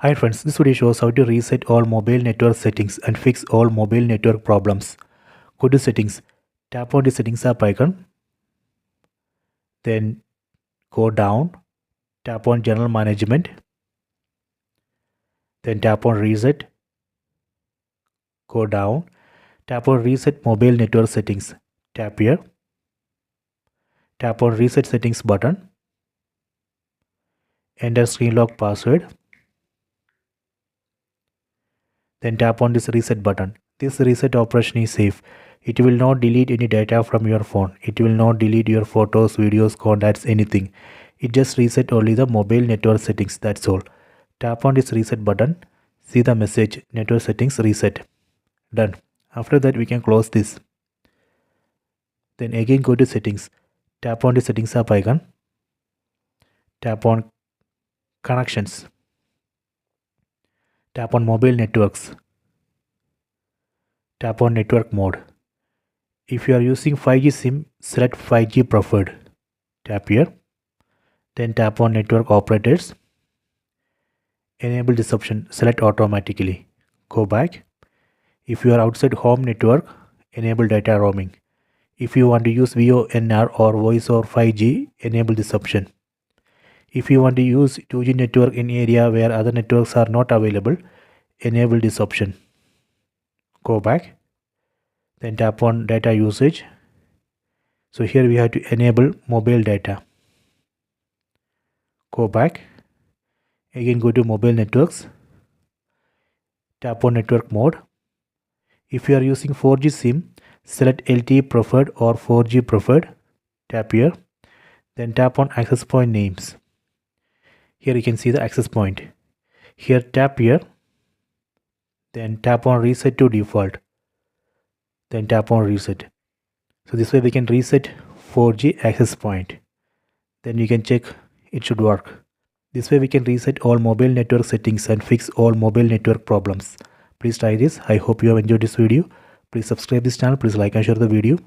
Hi friends, this video shows how to reset all mobile network settings and fix all mobile network problems. Go to settings, tap on the settings app icon, then go down, tap on general management, then tap on reset, go down, tap on reset mobile network settings, tap here, tap on reset settings button, enter screen lock password, then tap on this reset button. This reset operation is safe. It will not delete any data from your phone. It will not delete your photos, videos, contacts, anything. It just reset only the mobile network settings, that's all. Tap on this reset button. See the message, network settings reset. Done. After that we can close this. Then again go to settings. Tap on the settings app icon. Tap on connections. Tap on mobile networks. Tap on network mode. If you are using 5G SIM, select 5G preferred. Tap here. Then tap on network operators. Enable this option, select automatically. Go back. If you are outside home network, enable data roaming. If you want to use VoNR or voice or 5G, enable this option. If you want to use 2G network in area where other networks are not available, enable this option. Go back. Then tap on data usage. So here we have to enable mobile data. Go back. Again go to mobile networks. Tap on network mode. If you are using 4G SIM, select LTE preferred or 4G preferred. Tap here. Then tap on access point names. Here you can see the access point. Here tap here. Then tap on reset to default. Then tap on reset. So this way we can reset 4G access point. Then you can check it should work. This way we can reset all mobile network settings and fix all mobile network problems. Please try this. I hope you have enjoyed this video. Please subscribe this channel. Please like and share the video.